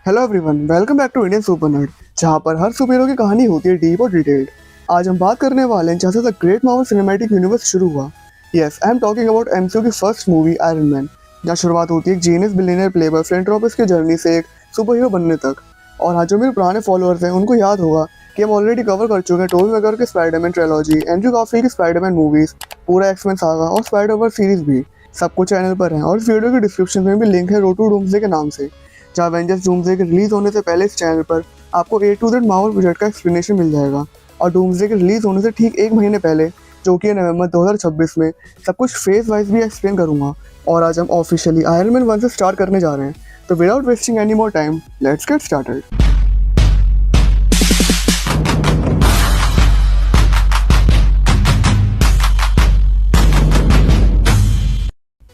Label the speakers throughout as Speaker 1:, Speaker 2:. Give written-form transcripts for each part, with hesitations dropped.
Speaker 1: Hello everyone, welcome back to Indian super nerd, जहां पर हर super hero की कहानी होती है डीप और डिटेल्ड। आज हम बात करने वाले हैं जैसे the great Marvel cinematic universe शुरू हुआ। Yes, I am talking about MCU की फर्स्ट मूवी आयरन मैन, जहां शुरुआत होती है एक जीनियस बिलियनियर प्लेबॉय फिलैंथ्रोपिस्ट की जर्नी से एक सुपर हीरो बनने तक। और आज जो मेरे पुराने फॉलोअर्स हैं उनको याद होगा कि हम ऑलरेडी कवर कर चुके हैं टोबी मैguire की स्पाइडरमैन ट्रिलॉजी, एंड्रयू गारफील्ड की स्पाइडरमैन मूवीज, पूरा एक्समैन सागा और स्पाइडर-वर्स सीरीज भी। सब कुछ चैनल पर है और इस वीडियो के डिस्क्रिप्शन में भी लिंक है रोड टू डूम्सडे के नाम से, जहाँ एवेंजर्स डूम्सडे के रिलीज होने से पहले इस चैनल पर आपको ए टू जेड मार्वल प्रोजेक्ट का एक्सप्लेनेशन मिल जाएगा। और डूम्सडे के रिलीज होने से ठीक एक महीने पहले, जो कि है नवंबर 2026 में, सब कुछ फेज वाइज भी एक्सप्लेन करूंगा। और आज हम ऑफिशियली आयरन मैन 1 से स्टार्ट करने जा रहे हैं, तो without wasting any more time, let's get started.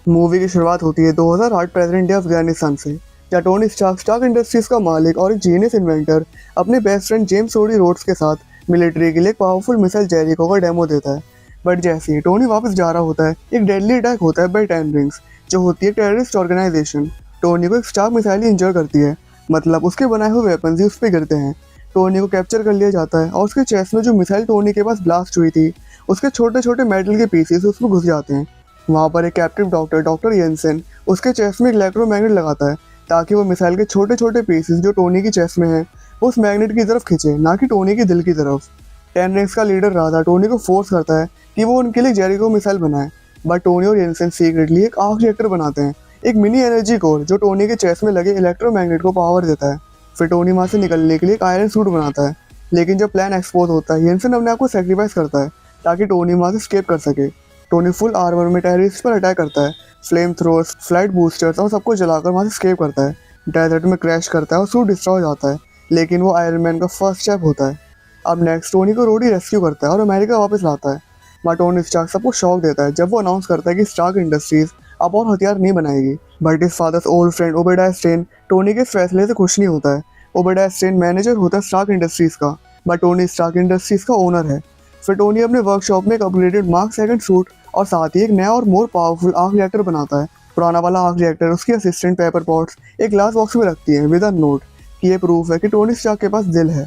Speaker 1: Movie की शुरुआत होती है 2008 प्रेसिडेंट डे अफगानिस्तान से, जहाँ टोनी स्टार्क इंडस्ट्रीज का मालिक और एक जीनियस इन्वेंटर अपने बेस्ट फ्रेंड जेम्स रोडी रोड्स के साथ मिलिट्री के लिए एक पावरफुल मिसाइल जेरिको का डेमो देता है। बट जैसे ही टोनी वापस जा रहा होता है, एक डेडली अटैक होता है बाय टेन रिंग्स, जो होती है टेररिस्ट ऑर्गेनाइजेशन। टोनी को एक स्टार्क मिसाइल ही इंजर करती है, मतलब उसके बनाए हुए वेपन्स ही उस पर गिरते हैं। टोनी को कैप्चर कर लिया जाता है और उसके चेस्ट में जो मिसाइल टोनी के पास ब्लास्ट हुई थी, उसके छोटे छोटे मेटल के पीसेस उसमें घुस जाते हैं। वहाँ पर एक कैप्टिव डॉक्टर येंसेन उसके चेस्ट में एक इलेक्ट्रोमैग्नेट लगाता है, ताकि वो मिसाइल के छोटे छोटे पीसेस जो टोनी की चेस्ट में है उस मैग्नेट की तरफ खींचे, ना कि टोनी के दिल की तरफ। टेन रिंग्स का लीडर राधा टोनी को फोर्स करता है कि वो उनके लिए जेरिको मिसाइल बनाए, बट टोनी और येंसेन सीक्रेटली एक आर्क रिएक्टर बनाते हैं, एक मिनी एनर्जी कोर जो टोनी के चेस्ट में लगे इलेक्ट्रोमैग्नेट को पावर देता है। फिर टोनी वहाँ से निकलने के लिए एक आयरन सूट बनाता है, लेकिन जब प्लान एक्सपोज होता है, येंसेन अपने आप को सेक्रीफाइस करता है ताकि टोनी वहाँ से स्केप कर सके। टोनी फुल आर्मर में टेररिस्ट पर अटैक करता है, फ्लेम थ्रोअर्स, फ्लाइट बूस्टर्स और सबको जलाकर वहाँ से स्केप करता है। डेजर्ट में क्रैश करता है और सूट डिस्ट्रॉय हो जाता है, लेकिन वो आयरन मैन का फर्स्ट स्टेप होता है। अब नेक्स्ट टोनी को रोडी रेस्क्यू करता है और अमेरिका वापस लाता है। बट टोनी स्टार्क सबको शॉक देता है जब वो अनाउंस करता है कि स्टार्क इंडस्ट्रीज अब और हथियार नहीं बनाएगी। But his father's old friend Obadiah Stane Tony के इस फैसले से खुश नहीं होता है। ओबेडाया स्टेन मैनेजर होता है स्टार्क इंडस्ट्रीज का, बट टोनी स्टार्क इंडस्ट्रीज का ओनर है। फिर टोनी अपने वर्कशॉप में एक अपग्रेडेड मार्क सेकंड सूट और साथ ही एक नया और मोर पावरफुल आर्क रिएक्टर बनाता है। पुराना वाला आर्क रिएक्टर उसकी असिस्टेंट पेपर पॉट्स एक ग्लास बॉक्स में रखती है विद अ नोट कि ये प्रूफ है कि टोनी स्टार्क के पास दिल है।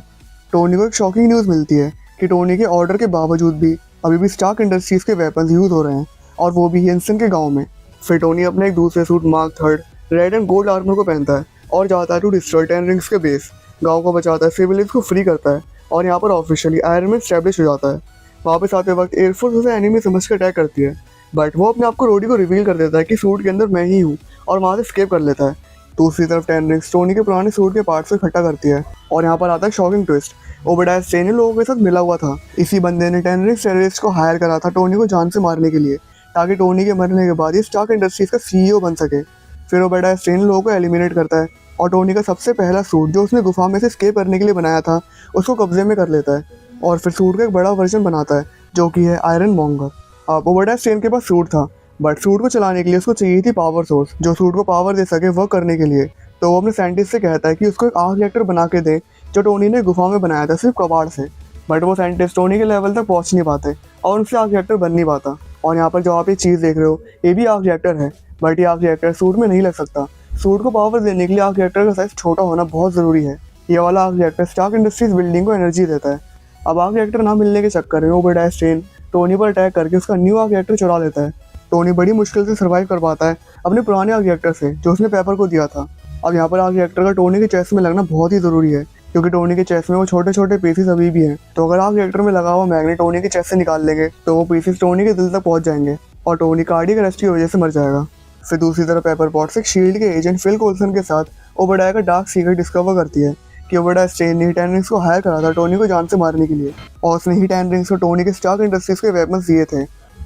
Speaker 1: टोनी को एक शॉकिंग न्यूज़ मिलती है कि टोनी के ऑर्डर के बावजूद भी अभी भी स्टार्क इंडस्ट्रीज के वेपन्स यूज हो रहे हैं, और वो भी येंसेन के गाँव में। फिर टोनी अपने एक दूसरे suit mark third red and gold armour को पहनता है और जाता है टू डिस्ट्रॉय टेन रिंग्स के बेस। गाँव को बचाता है, सिविलियंस को फ्री करता है, और यहाँ पर ऑफिशियली आयरन मैन स्टैब्लिश हो जाता है। वापस आते वक्त एयरफोर्स उसे एनिमी समझ कर अटैक करती है, बट वो अपने आप को रोडी को रिवील कर देता है कि सूट के अंदर मैं ही हूँ, और वहाँ से स्केप कर लेता है। दूसरी तरफ टेन रिंग्स टोनी के पुराने सूट के पार्ट्स को इकट्ठा करती है, और यहाँ पर आता है शॉकिंग ट्विस्ट। ओबेडाया स्टेन लोगों के साथ मिला हुआ था। इसी बंदे ने टेन रिंग्स टेररिस्ट को हायर करा था टोनी को जान से मारने के लिए, ताकि टोनी के मरने के बाद ये स्टार्क इंडस्ट्रीज का सीईओ बन सके। फिर ओबेडाया स्टेन लोगों को एलिमिनेट करता है और टोनी का सबसे पहला सूट जो उसने गुफा में से स्केप करने के लिए बनाया था उसको कब्जे में कर लेता है, और फिर सूट का एक बड़ा वर्जन बनाता है जो कि है आयरन मॉन्गर। अब ओबेडाया स्टेन के पास सूट था, बट सूट को चलाने के लिए उसको चाहिए थी पावर सोर्स जो सूट को पावर दे सके वर्क करने के लिए। तो वो अपने साइंटिस्ट से कहता है कि उसको एक आर्क रिएक्टर बना के दे जो टोनी ने गुफा में बनाया था सिर्फ कबाड़ से। बट वो साइंटिस्ट टोनी के लेवल तक पहुंच नहीं पाते और उनसे आर्क रिएक्टर बन नहीं पाता। और यहाँ पर जो आप ये चीज़ देख रहे हो ये भी आर्क रिएक्टर है, बट ये आर्क रिएक्टर सूट में नहीं लग सकता। सूट को पावर देने के लिए आर्क रिएक्टर का साइज छोटा होना बहुत ज़रूरी है। ये वाला arc reactor Stark Industries building को एनर्जी देता है। अब आर्क रिएक्टर ना मिलने के चक्कर में ओबेडाया स्टेन टोनी पर अटैक करके उसका न्यू आर्क रिएक्टर चुरा लेता है। टोनी बड़ी मुश्किल से सर्वाइव कर पाता है अपने पुराने आर्क रिएक्टर से जो उसने पेपर को दिया था। अब यहाँ पर आर्क रिएक्टर का टोनी के चेस्ट में लगना बहुत ही ज़रूरी है, क्योंकि टोनी के चेस्ट में वो छोटे छोटे पीसेस अभी भी हैं। तो अगर आर्क रिएक्टर में लगा हुआ मैग्नेट टोनी के चेस्ट से निकाल लेंगे तो वो पीसेस टोनी के दिल तक पहुँच जाएंगे और टोनी कार्डियक अरेस्ट की वजह से मर जाएगा। फिर दूसरी तरफ पेपर पॉट्स एक शील्ड के एजेंट फिल कोल्सन के साथ ओबेडाया का डार्क सीक्रेट डिस्कवर करती है कि ओबेडाया स्टेन ने टेन रिंग्स को हायर करा था टोनी को जान से मारने के लिए, और उसने ही टेन रिंग्स को टोनी के स्टार्क इंडस्ट्रीज के वेपन्स दिए थे।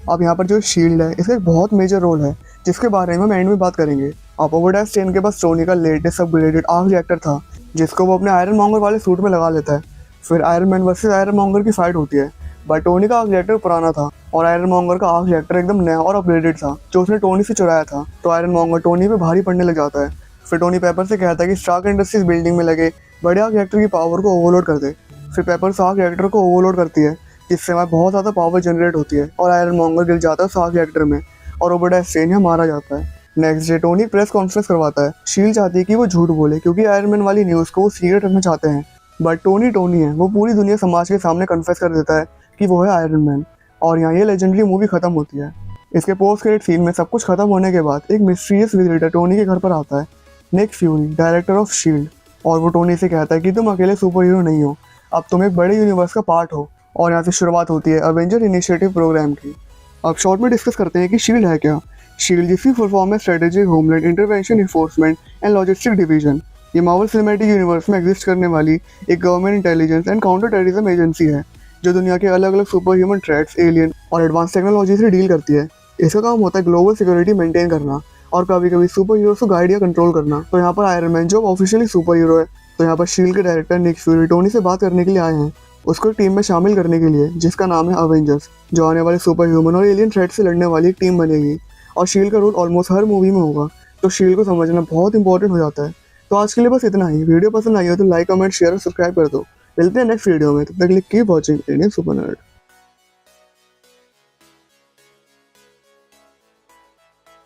Speaker 1: अब यहाँ पर जो शील्ड है इसका एक बहुत मेजर रोल है जिसके बारे में हम एंड में बात करेंगे। अब ओबेडाया स्टेन के पास टोनी का लेटेस्ट अपग्रेडेड आर्क रिएक्टर था जिसको वो अपने आयरन मॉन्गर वाले सूट में लगा लेता है। फिर iron man versus iron monger की फाइट होती है, बट टोनी का आर्क रिएक्टर पुराना था और आयरन मॉन्गर का आर्क रिएक्टर एकदम नया और अपग्रेडेड था जो उसने टोनी से चुराया था। तो आयरन मॉन्गर टोनी पे भारी पड़ने लग जाता है। फिर टोनी पेपर से कहता है कि स्टार्क इंडस्ट्रीज बिल्डिंग में लगे बड़े आर्क रिएक्टर की पावर को ओवरलोड कर दे। फिर पेपर आर्क रिएक्टर को ओवरलोड करती है, जिससे वहाँ बहुत ज़्यादा पावर जनरेट होती है और आयरन मॉन्गर गिर जाता है उस आर्क रिएक्टर में और ओबेडाया स्टेन यहाँ मारा जाता है। Next day Tony press conference करवाता है। शील्ड चाहती है कि वो झूठ बोले क्योंकि आयरन मैन वाली न्यूज़ को वो सीक्रेट रखना चाहते हैं, बट टोनी टोनी है, वो पूरी दुनिया समाज के सामने कन्फेस कर देता है कि वो है आयरन मैन। और यहाँ ये लेजेंडरी मूवी खत्म होती है। इसके पोस्ट क्रेडिट सीन में सब कुछ खत्म होने के बाद एक मिस्टीरियस विजिटर टोनी के घर पर आता है, Nick Fury, director of SHIELD, और वो टोनी से कहता है कि तुम अकेले सुपर हीरो नहीं हो, अब तुम एक बड़े यूनिवर्स का पार्ट हो। और यहाँ से शुरुआत होती है अवेंजर इनिशिएटिव प्रोग्राम की। अब शॉर्ट में डिस्कस करते हैं कि शील्ड है क्या। शील्ड जिसकी फुल फॉर्म है strategic homeland intervention enforcement and logistic division. ये मार्वल सिनेमैटिक यूनिवर्स में एग्जिस्ट करने वाली एक government intelligence and counter terrorism agency है जो दुनिया के अलग अलग सुपर ह्यूमन थ्रेट्स, एलियन और एडवांस टेक्नोलॉजी से डील करती है। इसका काम होता है ग्लोबल सिक्योरिटी मेंटेन करना और कभी कभी सुपर हीरोज को गाइड या कंट्रोल करना। तो यहाँ पर आयरन मैन जो ऑफिशियली सुपर हीरो है, तो यहाँ पर शील्ड के डायरेक्टर निक फ्यूरी टोनी से बात करने के लिए आए हैं, उसको टीम में शामिल करने के लिए, जिसका नाम है अवेंजर्स, जो आने वाले सुपर ह्यूमन और एलियन थ्रेट से लड़ने वाली एक टीम बनेगी। और शील्ड का रोल ऑलमोस्ट हर मूवी में होगा, तो शील्ड को समझना बहुत इंपॉर्टेंट हो जाता है। तो आज के लिए बस इतना ही। वीडियो पसंद आई हो तो लाइक, कमेंट, शेयर और सब्सक्राइब कर दो। मिलते हैं नेक्स्ट वीडियो में, तब तक के लिए keep watching Indian super nerd.